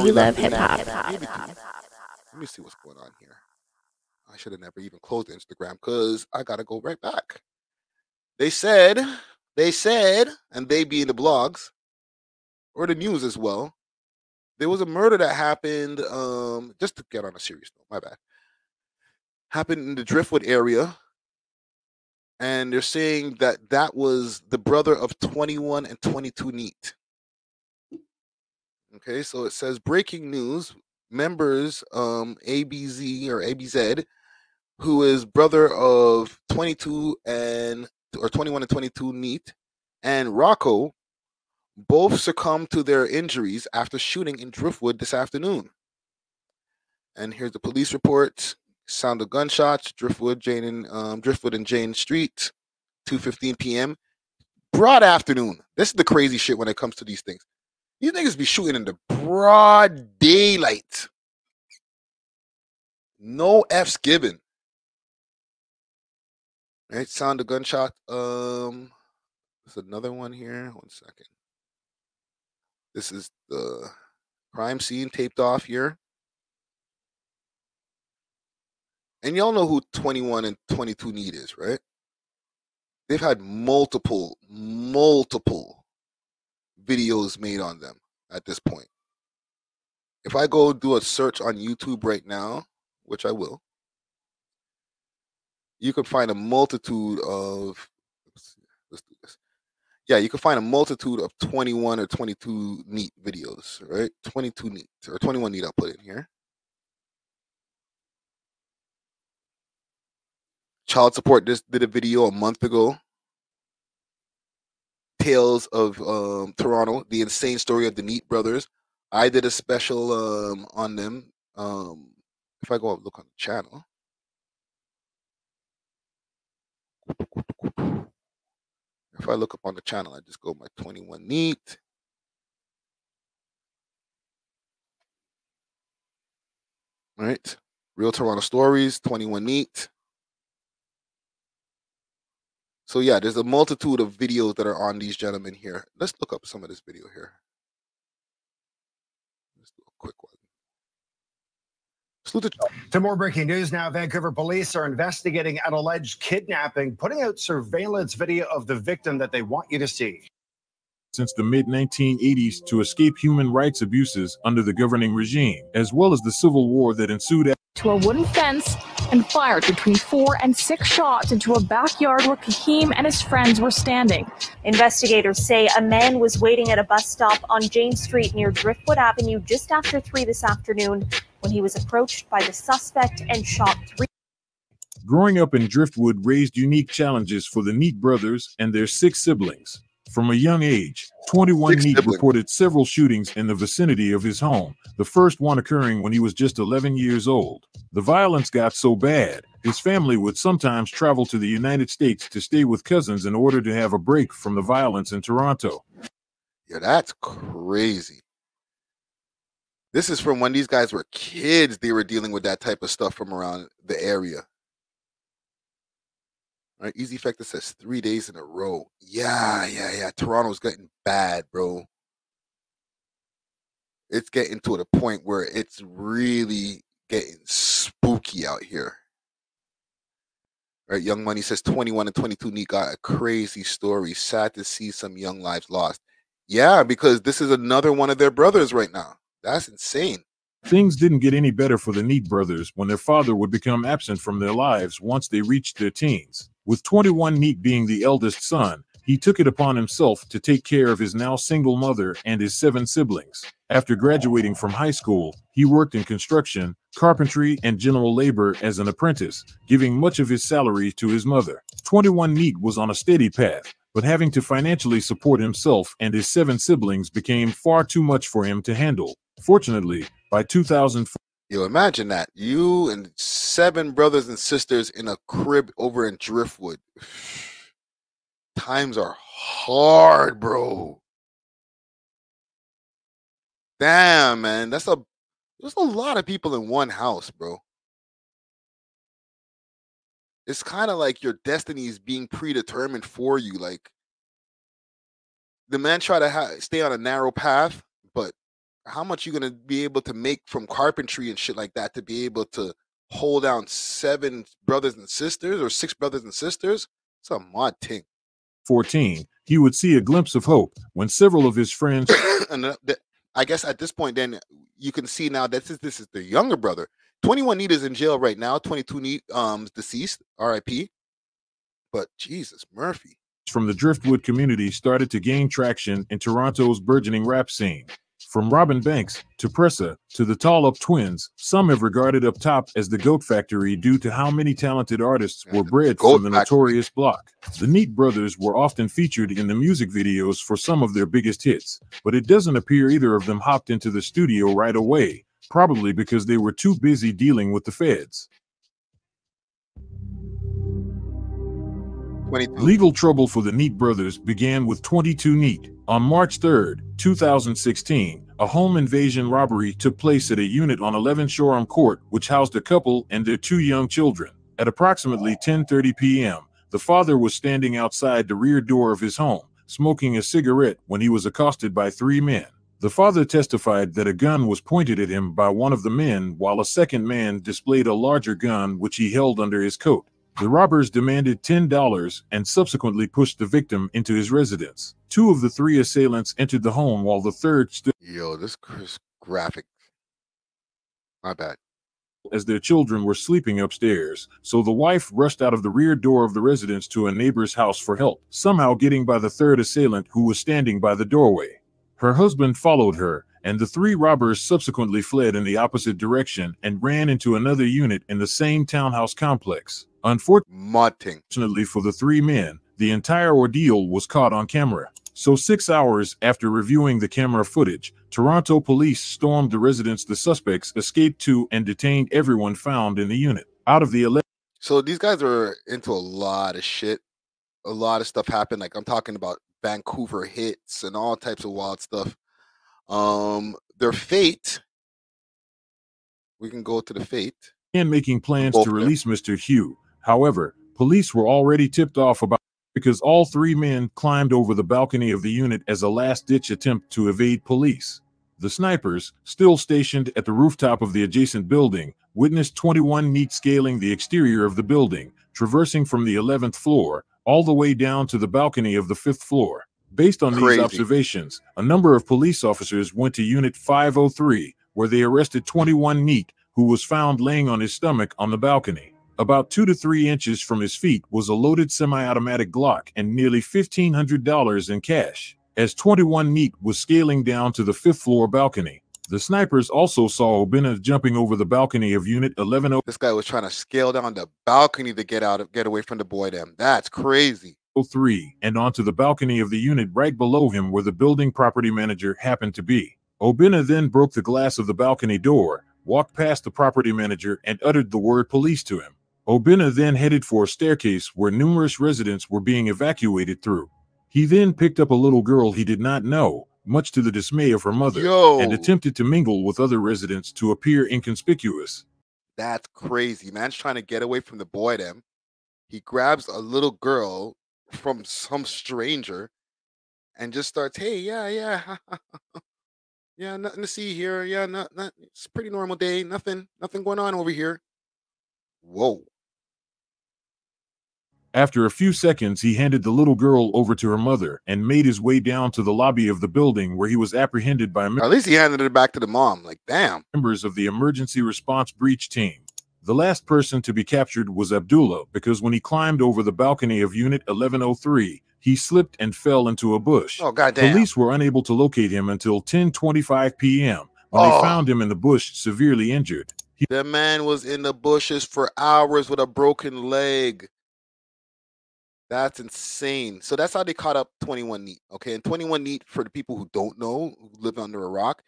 We love hip hop. Let me see what's going on here. I should have never even closed Instagram because I gotta go right back. They said, and they being the blogs or the news as well. There was a murder that happened. Just to get on a serious note, my bad. Happened in the Driftwood area, and they're saying that that was the brother of 21 and 22 Neat. Okay, so it says breaking news: members ABZ or ABZ, who is brother of 22 or 21 and 22 Neat, and Rocco, both succumbed to their injuries after shooting in Driftwood this afternoon. And here's the police report: sound of gunshots, Driftwood and Jane Street, 2:15 p.m. Broad afternoon. This is the crazy shit when it comes to these things. These niggas be shooting in the broad daylight. No F's given. Right, sound of gunshot. There's another one here. 1 second. This is the crime scene taped off here. And y'all know who 21 and 22 Neat is, right? They've had multiple videos made on them at this point. If I go do a search on YouTube right now, which I will, you can find a multitude of, let's do this. Yeah, you can find a multitude of 21 or 22 Neat videos, right? 22 Neat or 21 Neat, I'll put in here. Child Support just did a video a month ago. Tales of Toronto, the insane story of the Neat brothers. I did a special on them. If I go up, look on the channel. If I look up on the channel, I just go my 21 Neat. Right? Real Toronto Stories, 21 Neat. So yeah, there's a multitude of videos that are on these gentlemen here. Let's look up some of this video here. Let's do a quick one. To more breaking news now, Vancouver police are investigating an alleged kidnapping, putting out surveillance video of the victim that they want you to see. Since the mid-1980s to escape human rights abuses under the governing regime, as well as the civil war that ensued. To a wooden fence and fired between 4 and 6 shots into a backyard where Kahim and his friends were standing. Investigators say a man was waiting at a bus stop on Jane Street near Driftwood Avenue just after 3 this afternoon when he was approached by the suspect and shot 3. Growing up in Driftwood raised unique challenges for the Neat brothers and their 6 siblings. From a young age, 21 Neat reported several shootings in the vicinity of his home, the first one occurring when he was just 11 years old. The violence got so bad, his family would sometimes travel to the United States to stay with cousins in order to have a break from the violence in Toronto. Yeah, that's crazy. This is from when these guys were kids. They were dealing with that type of stuff from around the area. All right, Easy Factor says 3 days in a row. Yeah. Toronto's getting bad, bro. It's getting to the point where it's really getting spooky out here. All right, Young Money says 21 and 22 Neat got a crazy story. Sad to see some young lives lost. Yeah, because this is another one of their brothers right now. That's insane. Things didn't get any better for the Neat brothers when their father would become absent from their lives once they reached their teens. With 21 Neat being the eldest son, he took it upon himself to take care of his now single mother and his 7 siblings. After graduating from high school, he worked in construction, carpentry, and general labor as an apprentice, giving much of his salary to his mother. 21 Neat was on a steady path, but having to financially support himself and his 7 siblings became far too much for him to handle. Fortunately, by 2004, yo, imagine that. You and 7 brothers and sisters in a crib over in Driftwood. Times are hard, bro. Damn, man. There's a lot of people in one house, bro. It's kind of like your destiny is being predetermined for you. Like, the man tried to stay on a narrow path, but how much you gonna be able to make from carpentry and shit like that to be able to hold down 7 brothers and sisters or 6 brothers and sisters? It's a mad thing. 14, he would see a glimpse of hope when several of his friends And I guess at this point, then you can see now that this is the younger brother. 21 Neat is in jail right now. 22 Neat deceased, R.I.P. But Jesus, Murphy. from the Driftwood community started to gain traction in Toronto's burgeoning rap scene. From Robin Banks to Pressa to the Tall Up Twins, some have regarded Up Top as the Goat Factory due to how many talented artists were bred from the notorious block. The Neat brothers were often featured in the music videos for some of their biggest hits, but it doesn't appear either of them hopped into the studio right away, probably because they were too busy dealing with the feds. 22. Legal trouble for the Neat brothers began with 22 Neat. On March 3, 2016, a home invasion robbery took place at a unit on 11 Shoreham Court, which housed a couple and their 2 young children. At approximately 10:30 p.m., the father was standing outside the rear door of his home, smoking a cigarette when he was accosted by 3 men. The father testified that a gun was pointed at him by one of the men, while a second man displayed a larger gun which he held under his coat. The robbers demanded $10 and subsequently pushed the victim into his residence. 2 of the 3 assailants entered the home while the third stood. Yo, this graphic. My bad. As their children were sleeping upstairs, so the wife rushed out of the rear door of the residence to a neighbor's house for help, somehow getting by the third assailant who was standing by the doorway. Her husband followed her, and the 3 robbers subsequently fled in the opposite direction and ran into another unit in the same townhouse complex. Unfortunately for the 3 men, the entire ordeal was caught on camera. So 6 hours after reviewing the camera footage, Toronto police stormed the residence the suspects escaped to and detained everyone found in the unit. Out of the 11. So these guys are into a lot of shit. A lot of stuff happened. Like I'm talking about Vancouver hits and all types of wild stuff. Their fate. We can go to the fate. And making plans to release Mr. Hugh. However, police were already tipped off about because all 3 men climbed over the balcony of the unit as a last-ditch attempt to evade police. The snipers, still stationed at the rooftop of the adjacent building, witnessed 21 Neat scaling the exterior of the building, traversing from the 11th floor all the way down to the balcony of the 5th floor. Based on these observations, a number of police officers went to Unit 503, where they arrested 21 Neat, who was found laying on his stomach on the balcony. About 2 to 3 inches from his feet was a loaded semi-automatic Glock and nearly $1,500 in cash. As 21 Neat was scaling down to the 5th floor balcony, the snipers also saw Obina jumping over the balcony of Unit 11. This guy was trying to scale down the balcony to get away from the boy them. That's crazy. 3 and onto the balcony of the unit right below him where the building property manager happened to be. Obina then broke the glass of the balcony door, walked past the property manager, and uttered the word police to him. Obina then headed for a staircase where numerous residents were being evacuated through. He then picked up a little girl he did not know, much to the dismay of her mother, and attempted to mingle with other residents to appear inconspicuous. That's crazy. Man's trying to get away from the boy them. He grabs a little girl from some stranger and just starts, hey, yeah, yeah, nothing to see here. Yeah, not it's a pretty normal day. Nothing going on over here. Whoa. After a few seconds, he handed the little girl over to her mother and made his way down to the lobby of the building where he was apprehended by at least he handed it back to the mom. Like, damn. Members of the emergency response breach team. The last person to be captured was Abdullah because when he climbed over the balcony of Unit 1103, he slipped and fell into a bush. Oh, goddamn. Police were unable to locate him until 10:25 p.m. when they found him in the bush severely injured. The man was in the bushes for hours with a broken leg. That's insane. So that's how they caught up 21 Neat. Okay, and 21 Neat, for the people who don't know, who live under a rock,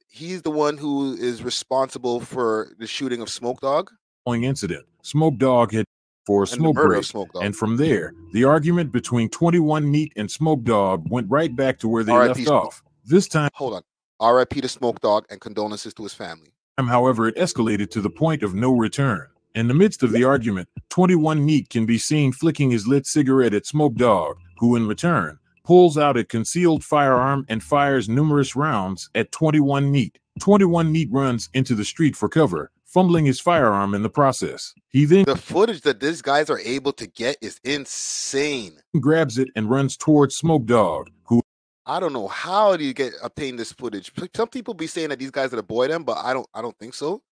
he's the one who is responsible for the shooting of Smoke Dog. Incident. Smoke Dog had for a smoke break, and from there, the argument between 21 Neat and Smoke Dog went right back to where they left off. This time, hold on. R.I.P. to Smoke Dog and condolences to his family. However, it escalated to the point of no return. In the midst of the argument, 21 Neat can be seen flicking his lit cigarette at Smoke Dog, who in return pulls out a concealed firearm and fires numerous rounds at 21 Neat. 21 Neat runs into the street for cover, fumbling his firearm in the process. He then The footage that these guys are able to get is insane. grabs it and runs towards Smoke Dog, who I don't know how do you obtain this footage. Some people be saying that these guys are the boy them, but I don't think so.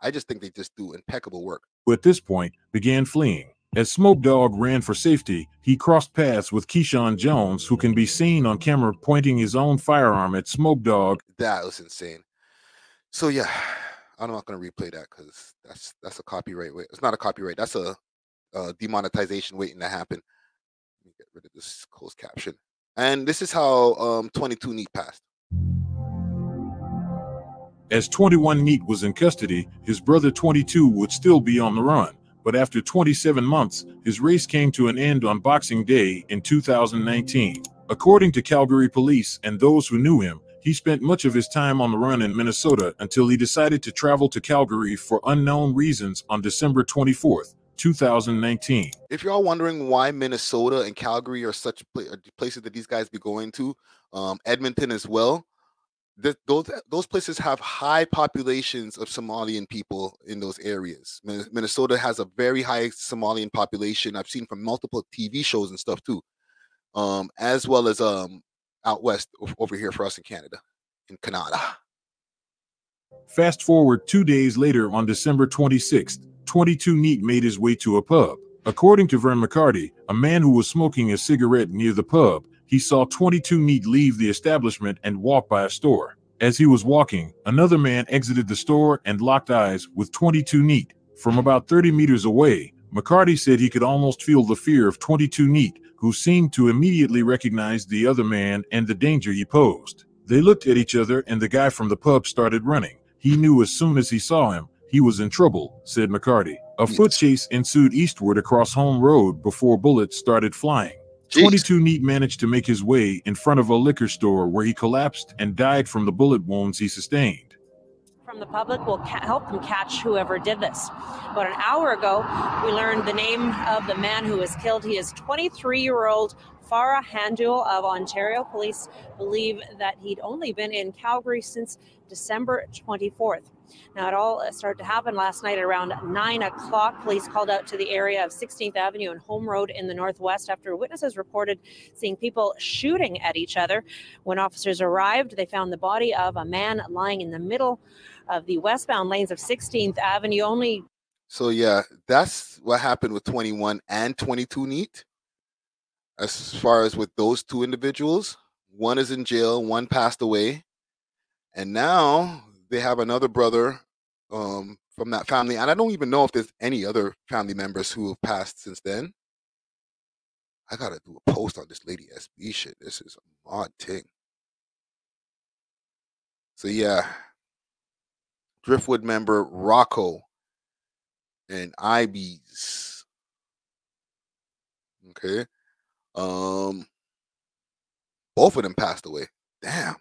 I just think they just do impeccable work. at this point began fleeing. As Smoke Dog ran for safety, he crossed paths with Keyshawn Jones, who can be seen on camera pointing his own firearm at Smoke Dog. That was insane. So yeah, I'm not going to replay that because that's a copyright. It's not a copyright. That's a demonetization waiting to happen. Let me get rid of this closed caption. And this is how 22 Neat passed. As 21 Neat was in custody, his brother 22 would still be on the run. But after 27 months, his race came to an end on Boxing Day in 2019. According to Calgary police and those who knew him, he spent much of his time on the run in Minnesota until he decided to travel to Calgary for unknown reasons on December 24th, 2019. If you're all wondering why Minnesota and Calgary are such places that these guys be going to, Edmonton as well, those places have high populations of Somalian people in those areas. Minnesota has a very high Somalian population. I've seen from multiple TV shows and stuff too, as well as out west over here for us in Canada. Fast forward 2 days later on December 26th, 22 Neat made his way to a pub. According to Vern McCarty, a man who was smoking a cigarette near the pub, he saw 22 Neat leave the establishment and walk by a store. As he was walking, another man exited the store and locked eyes with 22 Neat. From about 30 meters away, McCarty said he could almost feel the fear of 22 Neat, who seemed to immediately recognize the other man and the danger he posed. They looked at each other and the guy from the pub started running. He knew as soon as he saw him, he was in trouble, said McCarty. A foot chase ensued eastward across Home Road before bullets started flying. 22 Neat managed to make his way in front of a liquor store where he collapsed and died from the bullet wounds he sustained. From the public will help them catch whoever did this. About an hour ago, we learned the name of the man who was killed. He is 23-year-old Farah Handul of Ontario. Police believe that he'd only been in Calgary since December 24th. Now, it all started to happen last night around 9 o'clock. Police called out to the area of 16th Avenue and Home Road in the northwest after witnesses reported seeing people shooting at each other. When officers arrived, they found the body of a man lying in the middle of the westbound lanes of 16th Avenue. So yeah, that's what happened with 21 and 22 Neat. As far as with those two individuals, one is in jail, one passed away, and now they have another brother from that family. And I don't even know if there's any other family members who have passed since then. I got to do a post on this Lady SB shit. This is a odd thing. So yeah, Driftwood member Rocco and IBs. Okay. Both of them passed away. Damn.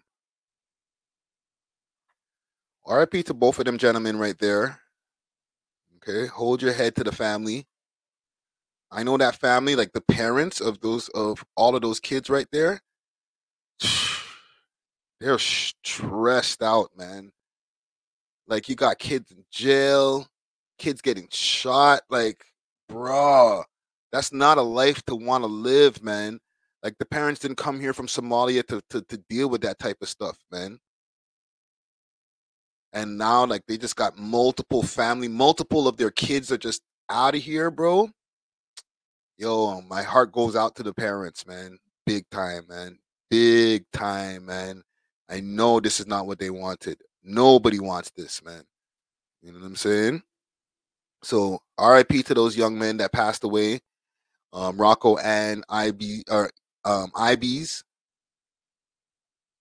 RIP to both of them gentlemen right there. Okay, hold your head to the family. I know that family, like the parents of all of those kids right there, they're stressed out, man. Like you got kids in jail, kids getting shot. Like, bruh, that's not a life to want to live, man. Like the parents didn't come here from Somalia to deal with that type of stuff, man. And now, like, they just got multiple of their kids are just out of here, bro. Yo, my heart goes out to the parents, man. Big time, man. Big time, man. I know this is not what they wanted. Nobody wants this, man. You know what I'm saying? So, RIP to those young men that passed away. Rocco and IBs.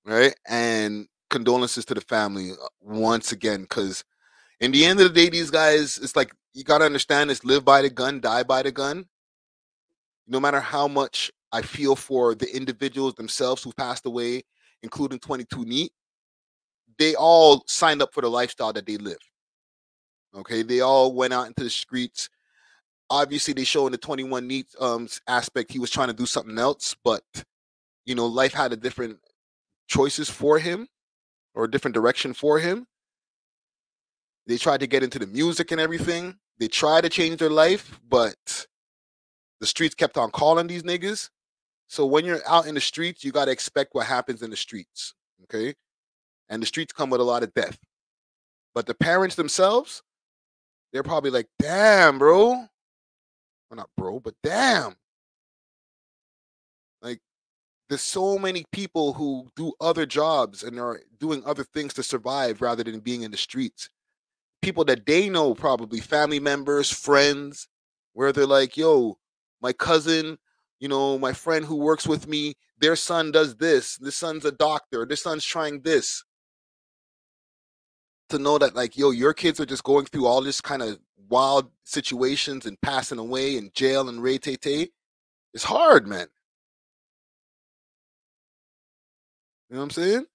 Right? And condolences to the family once again, because in the end of the day, these guys, it's like you got to understand this: live by the gun, die by the gun. No matter how much I feel for the individuals themselves who passed away, including 22 Neat, they all signed up for the lifestyle that they live. Okay, they all went out into the streets. Obviously, they show in the 21 Neat aspect he was trying to do something else, but you know, life had a different choices for him or a different direction for him. They tried to get into the music and everything. They tried to change their life, but the streets kept on calling these niggas. So when you're out in the streets, you got to expect what happens in the streets, okay? And the streets come with a lot of death. But the parents themselves, they're probably like, damn, bro. Well, not bro, but damn. Like, there's so many people who do other jobs and are doing other things to survive rather than being in the streets. People that they know, probably family members, friends, where they're like, yo, my cousin, you know, my friend who works with me, their son does this. This son's a doctor. This son's trying this. To know that, like, yo, your kids are just going through all this kind of wild situations and passing away in jail and ray-tay-tay. It's hard, man. You know what I'm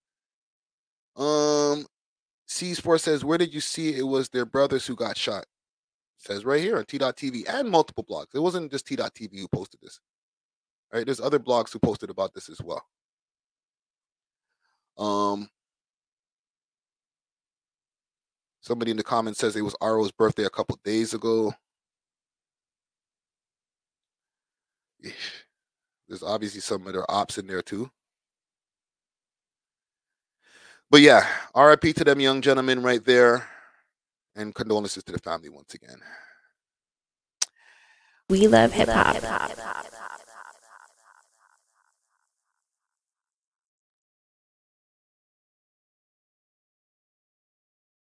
saying? C-Sport says, where did you see it was their brothers who got shot? It says right here on T.TV and multiple blogs. It wasn't just T.TV who posted this. All right, there's other blogs who posted about this as well. Somebody in the comments says it was Aro's birthday a couple days ago. There's obviously some other ops in there too. But yeah, RIP to them young gentlemen right there. And condolences to the family once again. We love hip hop.